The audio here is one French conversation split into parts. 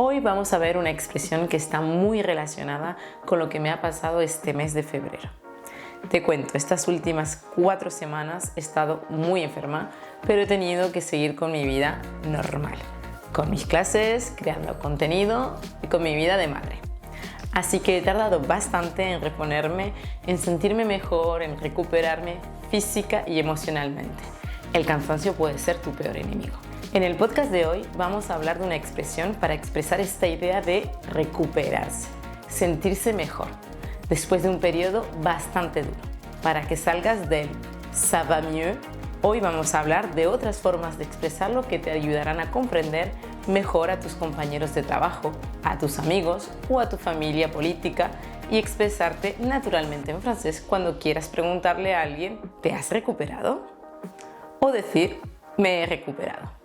Hoy vamos a ver una expresión que está muy relacionada con lo que me ha pasado este mes de febrero. Te cuento, estas últimas 4 semanas he estado muy enferma, pero he tenido que seguir con mi vida normal, con mis clases, creando contenido y con mi vida de madre. Así que he tardado bastante en reponerme, en sentirme mejor, en recuperarme física y emocionalmente. El cansancio puede ser tu peor enemigo. En el podcast de hoy vamos a hablar de una expresión para expresar esta idea de recuperarse, sentirse mejor, después de un periodo bastante duro. Para que salgas del ça va mieux, hoy vamos a hablar de otras formas de expresarlo que te ayudarán a comprender mejor a tus compañeros de trabajo, a tus amigos o a tu familia política y expresarte naturalmente en francés cuando quieras preguntarle a alguien ¿te has recuperado? O decir me he recuperado.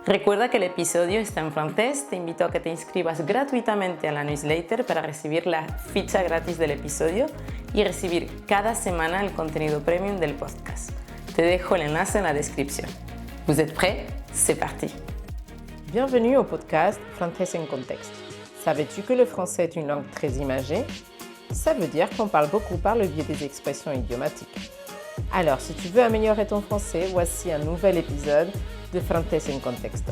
Recuerda que el episodio está en francés, te invito a que te inscribas gratuitamente a la newsletter para recibir la ficha gratis del episodio y recibir cada semana el contenido premium del podcast. Te dejo el enlace en la descripción. ¿Vous êtes prêts? C'est parti! Bienvenue au podcast Français en contexte. Savais-tu que le français est une langue très imagée? Ça veut dire qu'on parle beaucoup par le biais des expressions idiomatiques. Alors, si tu veux améliorer ton français, voici un nouvel épisode de Français en contexte.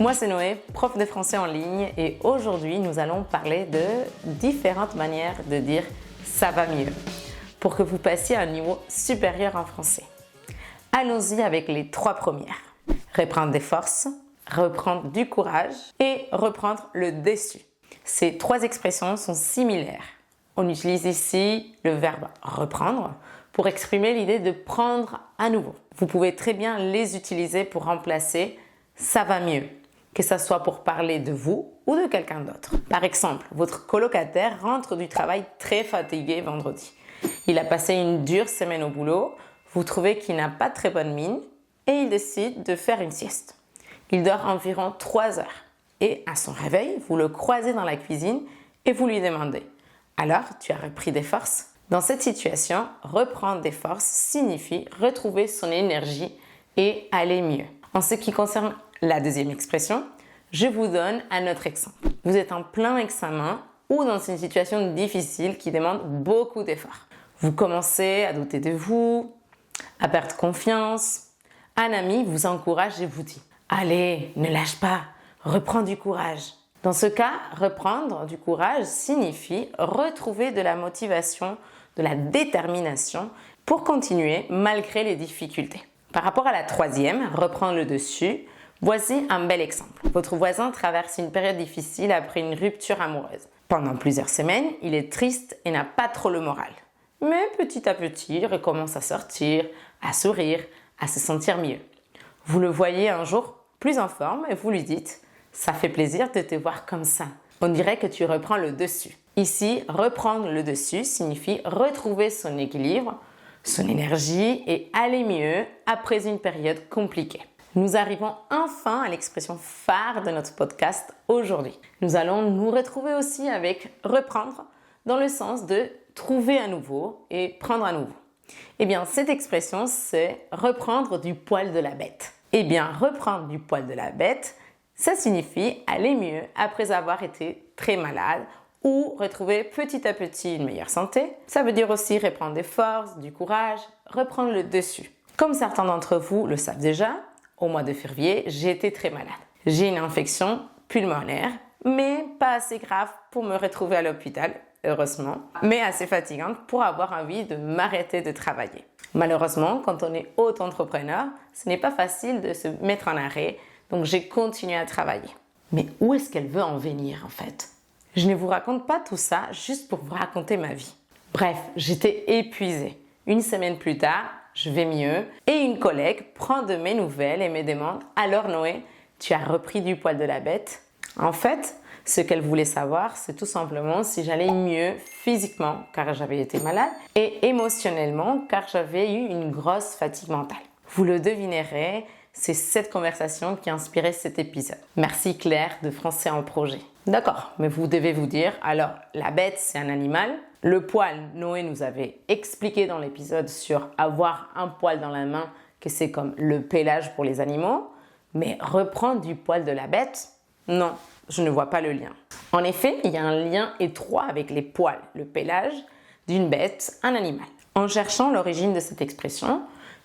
Moi, c'est Noé, prof de français en ligne, et aujourd'hui, nous allons parler de différentes manières de dire « ça va mieux » pour que vous passiez à un niveau supérieur en français. Allons-y avec les 3 premières. Reprendre des forces, reprendre du courage et reprendre le dessus. Ces 3 expressions sont similaires. On utilise ici le verbe « reprendre » pour exprimer l'idée de prendre à nouveau. Vous pouvez très bien les utiliser pour remplacer « ça va mieux », que ce soit pour parler de vous ou de quelqu'un d'autre. Par exemple, votre colocataire rentre du travail très fatigué vendredi. Il a passé une dure semaine au boulot, vous trouvez qu'il n'a pas très bonne mine et il décide de faire une sieste. Il dort environ 3 heures et à son réveil, vous le croisez dans la cuisine et vous lui demandez « alors, tu as repris des forces ?» Dans cette situation, reprendre des forces signifie retrouver son énergie et aller mieux. En ce qui concerne la deuxième expression, je vous donne un autre exemple. Vous êtes en plein examen ou dans une situation difficile qui demande beaucoup d'efforts. Vous commencez à douter de vous, à perdre confiance. Un ami vous encourage et vous dit « Allez, ne lâche pas, reprends du courage ». Dans ce cas, reprendre du courage signifie retrouver de la motivation, de la détermination pour continuer malgré les difficultés. Par rapport à la troisième, reprendre le dessus, voici un bel exemple. Votre voisin traverse une période difficile après une rupture amoureuse. Pendant plusieurs semaines, il est triste et n'a pas trop le moral. Mais petit à petit, il recommence à sortir, à sourire, à se sentir mieux. Vous le voyez un jour plus en forme et vous lui dites « ça fait plaisir de te voir comme ça ». On dirait que tu reprends le dessus. Ici, reprendre le dessus signifie retrouver son équilibre, son énergie et aller mieux après une période compliquée. Nous arrivons enfin à l'expression phare de notre podcast aujourd'hui. Nous allons nous retrouver aussi avec reprendre dans le sens de trouver à nouveau et prendre à nouveau. Eh bien, cette expression, c'est reprendre du poil de la bête. Eh bien, reprendre du poil de la bête, ça signifie aller mieux après avoir été très malade ou retrouver petit à petit une meilleure santé. Ça veut dire aussi reprendre des forces, du courage, reprendre le dessus. Comme certains d'entre vous le savent déjà, au mois de février, j'ai été très malade. J'ai une infection pulmonaire, mais pas assez grave pour me retrouver à l'hôpital, heureusement, mais assez fatigante pour avoir envie de m'arrêter de travailler. Malheureusement, quand on est auto-entrepreneur, ce n'est pas facile de se mettre en arrêt, donc j'ai continué à travailler. Mais où est-ce qu'elle veut en venir en fait? Je ne vous raconte pas tout ça juste pour vous raconter ma vie. Bref, j'étais épuisée. Une semaine plus tard, je vais mieux et une collègue prend de mes nouvelles et me demande « Alors Noé, tu as repris du poil de la bête ?» En fait, ce qu'elle voulait savoir, c'est tout simplement si j'allais mieux physiquement car j'avais été malade et émotionnellement car j'avais eu une grosse fatigue mentale. Vous le devinerez, c'est cette conversation qui a inspiré cet épisode. Merci Claire de Français en projet. D'accord, mais vous devez vous dire, alors la bête c'est un animal, le poil, Noé nous avait expliqué dans l'épisode sur avoir un poil dans la main, que c'est comme le pélage pour les animaux, mais reprendre du poil de la bête, non, je ne vois pas le lien. En effet, il y a un lien étroit avec les poils, le pelage d'une bête, un animal. En cherchant l'origine de cette expression,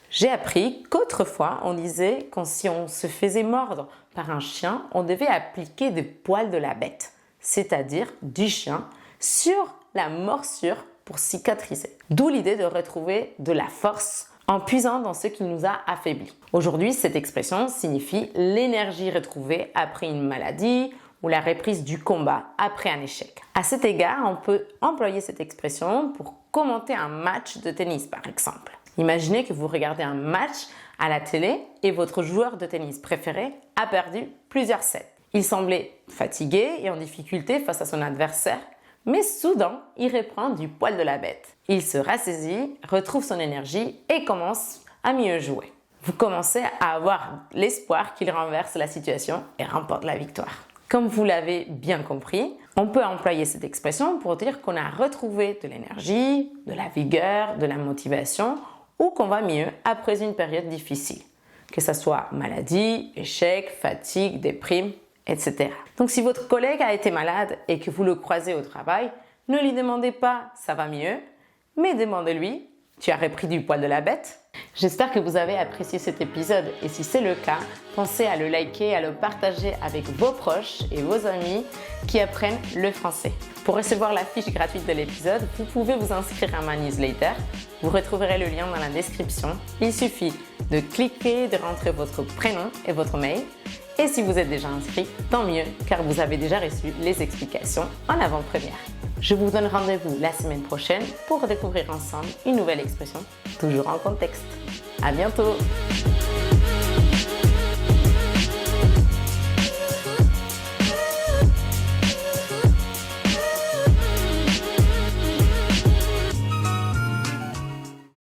j'ai appris qu'autrefois, on disait que si on se faisait mordre par un chien, on devait appliquer des poils de la bête, c'est-à-dire du chien, sur la morsure pour cicatriser. D'où l'idée de retrouver de la force en puisant dans ce qui nous a affaiblis. Aujourd'hui, cette expression signifie l'énergie retrouvée après une maladie ou la reprise du combat après un échec. À cet égard, on peut employer cette expression pour commenter un match de tennis, par exemple. Imaginez que vous regardez un match à la télé et votre joueur de tennis préféré a perdu plusieurs sets. Il semblait fatigué et en difficulté face à son adversaire, mais soudain, il reprend du poil de la bête. Il se rassaisit, retrouve son énergie et commence à mieux jouer. Vous commencez à avoir l'espoir qu'il renverse la situation et remporte la victoire. Comme vous l'avez bien compris, on peut employer cette expression pour dire qu'on a retrouvé de l'énergie, de la vigueur, de la motivation ou qu'on va mieux après une période difficile, que ce soit maladie, échec, fatigue, déprime, etc. Donc si votre collègue a été malade et que vous le croisez au travail, ne lui demandez pas « ça va mieux », mais demandez-lui « tu as repris du poil de la bête ?» J'espère que vous avez apprécié cet épisode et si c'est le cas, pensez à le liker et à le partager avec vos proches et vos amis qui apprennent le français. Pour recevoir la fiche gratuite de l'épisode, vous pouvez vous inscrire à ma newsletter. Vous retrouverez le lien dans la description. Il suffit de cliquer, de rentrer votre prénom et votre mail. Et si vous êtes déjà inscrit, tant mieux, car vous avez déjà reçu les explications en avant-première. Je vous donne rendez-vous la semaine prochaine pour découvrir ensemble une nouvelle expression, toujours en contexte. À bientôt!